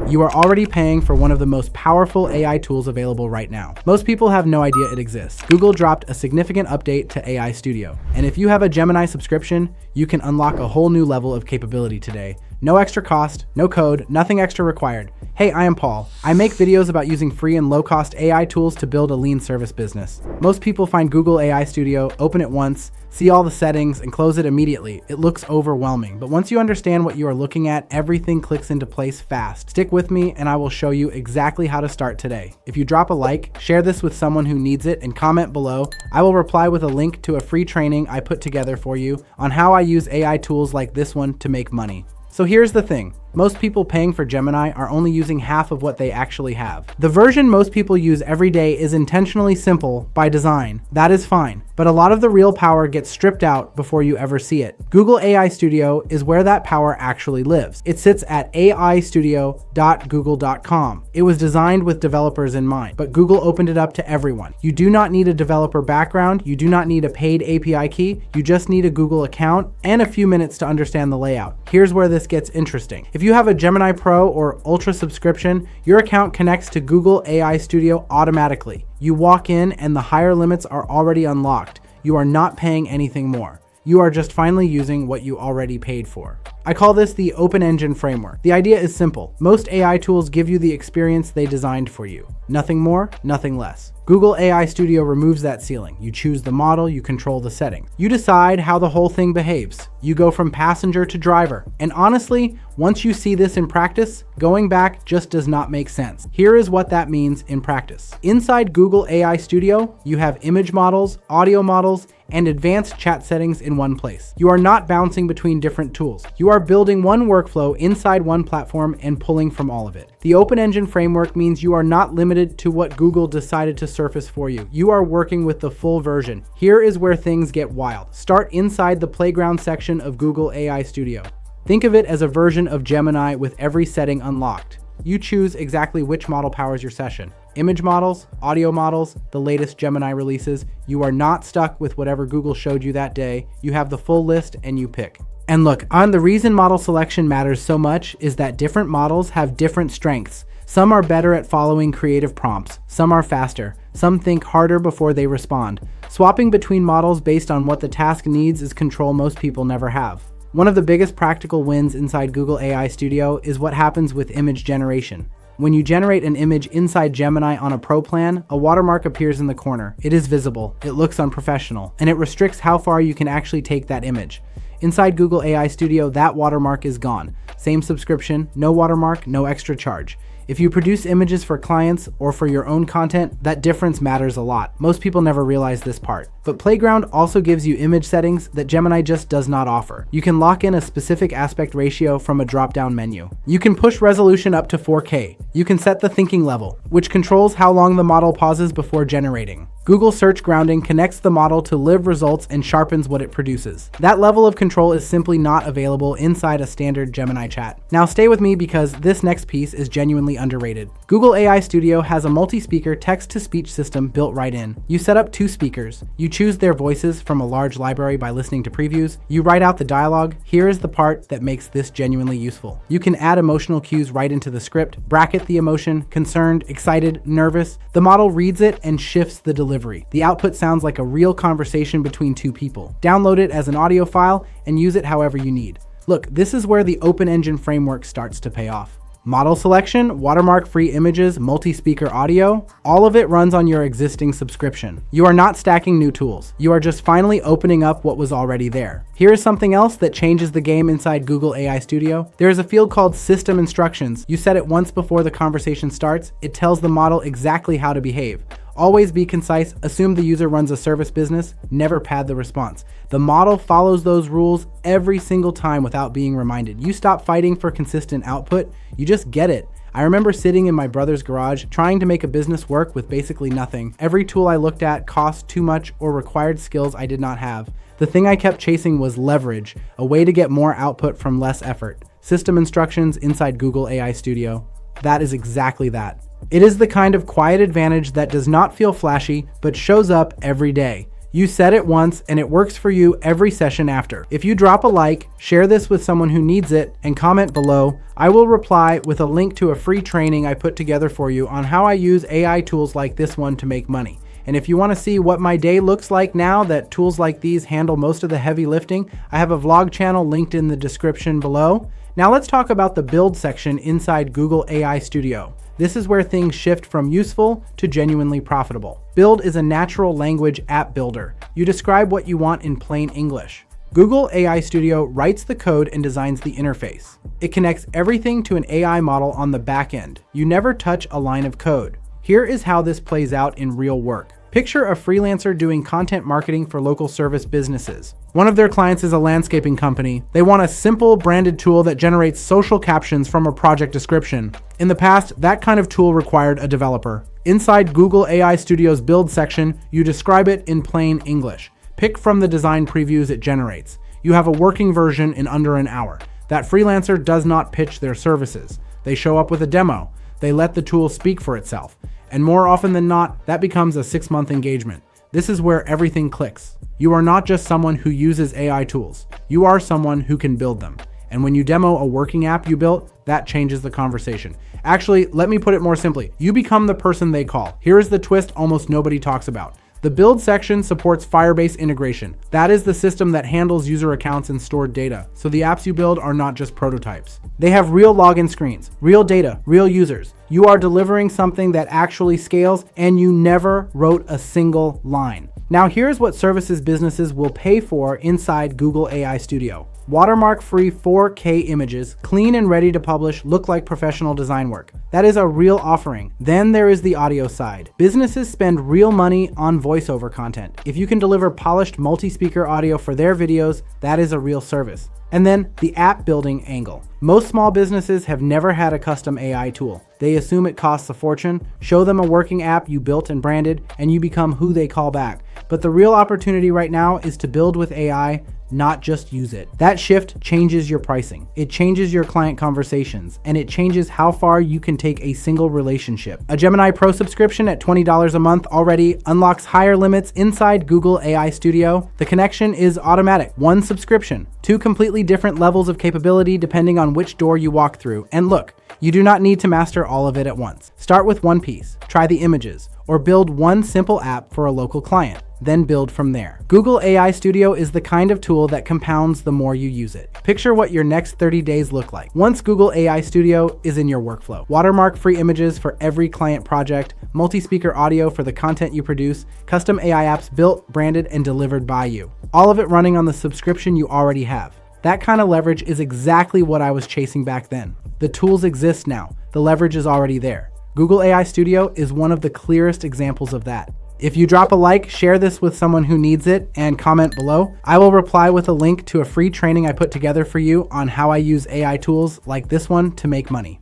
You are already paying for one of the most powerful AI tools available right now. Most people have no idea it exists. Google dropped a significant update to AI Studio, and if you have a Gemini subscription, you can unlock a whole new level of capability today. No extra cost, no code, nothing extra required. Hey, I am Paul. I make videos about using free and low-cost AI tools to build a lean service business. Most people find Google AI Studio, open it once, see all the settings, and close it immediately. It looks overwhelming, but once you understand what you are looking at, everything clicks into place fast. Stick with me and I will show you exactly how to start today. If you drop a like, share this with someone who needs it, and comment below, I will reply with a link to a free training I put together for you on how I use AI tools like this one to make money. So here's the thing. Most people paying for Gemini are only using half of what they actually have. The version most people use every day is intentionally simple by design. That is fine, but a lot of the real power gets stripped out before you ever see it. Google AI Studio is where that power actually lives. It sits at aistudio.google.com. It was designed with developers in mind, but Google opened it up to everyone. You do not need a developer background. You do not need a paid API key. You just need a Google account and a few minutes to understand the layout. Here's where this gets interesting. If you have a Gemini Pro or Ultra subscription, your account connects to Google AI Studio automatically. You walk in and the higher limits are already unlocked. You are not paying anything more. You are just finally using what you already paid for. I call this the open engine framework. The idea is simple. Most AI tools give you the experience they designed for you. Nothing more, nothing less. Google AI Studio removes that ceiling. You choose the model, you control the settings. You decide how the whole thing behaves. You go from passenger to driver. And honestly, once you see this in practice, going back just does not make sense. Here is what that means in practice. Inside Google AI Studio, you have image models, audio models, and advanced chat settings in one place. You are not bouncing between different tools. You are building one workflow inside one platform and pulling from all of it. The open engine framework means you are not limited to what Google decided to surface for you. You are working with the full version. Here is where things get wild. Start inside the playground section of Google AI Studio. Think of it as a version of Gemini with every setting unlocked. You choose exactly which model powers your session. Image models, audio models, the latest Gemini releases. You are not stuck with whatever Google showed you that day. You have the full list and you pick. And look, the reason model selection matters so much is that different models have different strengths. Some are better at following creative prompts. Some are faster. Some think harder before they respond. Swapping between models based on what the task needs is control most people never have. One of the biggest practical wins inside Google AI Studio is what happens with image generation. When you generate an image inside Gemini on a Pro plan, a watermark appears in the corner. It is visible, it looks unprofessional, and it restricts how far you can actually take that image. Inside Google AI Studio, that watermark is gone. Same subscription, no watermark, no extra charge. If you produce images for clients or for your own content, that difference matters a lot. Most people never realize this part. But Playground also gives you image settings that Gemini just does not offer. You can lock in a specific aspect ratio from a drop-down menu. You can push resolution up to 4K. You can set the thinking level, which controls how long the model pauses before generating. Google Search Grounding connects the model to live results and sharpens what it produces. That level of control is simply not available inside a standard Gemini chat. Now stay with me because this next piece is genuinely underrated. Google AI Studio has a multi-speaker text-to-speech system built right in. You set up 2 speakers. You choose their voices from a large library by listening to previews. You write out the dialogue. Here is the part that makes this genuinely useful. You can add emotional cues right into the script, bracket the emotion, concerned, excited, nervous. The model reads it and shifts the delivery. The output sounds like a real conversation between 2 people. Download it as an audio file and use it however you need. Look, this is where the open engine framework starts to pay off. Model selection, watermark-free images, multi-speaker audio, all of it runs on your existing subscription. You are not stacking new tools. You are just finally opening up what was already there. Here is something else that changes the game inside Google AI Studio. There is a field called System Instructions. You set it once before the conversation starts. It tells the model exactly how to behave. Always be concise, assume the user runs a service business, never pad the response. The model follows those rules every single time without being reminded. You stop fighting for consistent output, you just get it. I remember sitting in my brother's garage trying to make a business work with basically nothing. Every tool I looked at cost too much or required skills I did not have. The thing I kept chasing was leverage, a way to get more output from less effort. System Instructions inside Google AI Studio. That is exactly that. It is the kind of quiet advantage that does not feel flashy, but shows up every day. You set it once and it works for you every session after. If you drop a like, share this with someone who needs it, and comment below, I will reply with a link to a free training I put together for you on how I use AI tools like this one to make money. And if you want to see what my day looks like now that tools like these handle most of the heavy lifting, I have a vlog channel linked in the description below. Now let's talk about the build section inside Google AI Studio. This is where things shift from useful to genuinely profitable. Build is a natural language app builder. You describe what you want in plain English. Google AI Studio writes the code and designs the interface. It connects everything to an AI model on the back end. You never touch a line of code. Here is how this plays out in real work. Picture a freelancer doing content marketing for local service businesses. One of their clients is a landscaping company. They want a simple branded tool that generates social captions from a project description. In the past, that kind of tool required a developer. Inside Google AI Studio's build section, you describe it in plain English. Pick from the design previews it generates. You have a working version in under an hour. That freelancer does not pitch their services. They show up with a demo. They let the tool speak for itself. And more often than not, that becomes a 6-month engagement. This is where everything clicks. You are not just someone who uses AI tools. You are someone who can build them. And when you demo a working app you built, that changes the conversation. Actually, let me put it more simply. You become the person they call. Here is the twist almost nobody talks about. The build section supports Firebase integration. That is the system that handles user accounts and stored data. So the apps you build are not just prototypes. They have real login screens, real data, real users. You are delivering something that actually scales, and you never wrote a single line. Now here's what services businesses will pay for inside Google AI Studio. Watermark-free 4K images, clean and ready to publish, look like professional design work. That is a real offering. Then there is the audio side. Businesses spend real money on voiceover content. If you can deliver polished multi-speaker audio for their videos, that is a real service. And then the app building angle. Most small businesses have never had a custom AI tool. They assume it costs a fortune. Show them a working app you built and branded, and you become who they call back. But the real opportunity right now is to build with AI, not just use it. That shift changes your pricing. It changes your client conversations, and it changes how far you can take a single relationship. A Gemini Pro subscription at $20 a month already unlocks higher limits inside Google AI Studio. The connection is automatic. One subscription, 2 completely different levels of capability depending on which door you walk through. And look, you do not need to master all of it at once. Start with one piece, try the images, or build one simple app for a local client. Then build from there. Google AI Studio is the kind of tool that compounds the more you use it. Picture what your next 30 days look like once Google AI Studio is in your workflow. Watermark-free images for every client project, multi-speaker audio for the content you produce, custom AI apps built, branded, and delivered by you. All of it running on the subscription you already have. That kind of leverage is exactly what I was chasing back then. The tools exist now. The leverage is already there. Google AI Studio is one of the clearest examples of that. If you drop a like, share this with someone who needs it, and comment below, I will reply with a link to a free training I put together for you on how I use AI tools like this one to make money.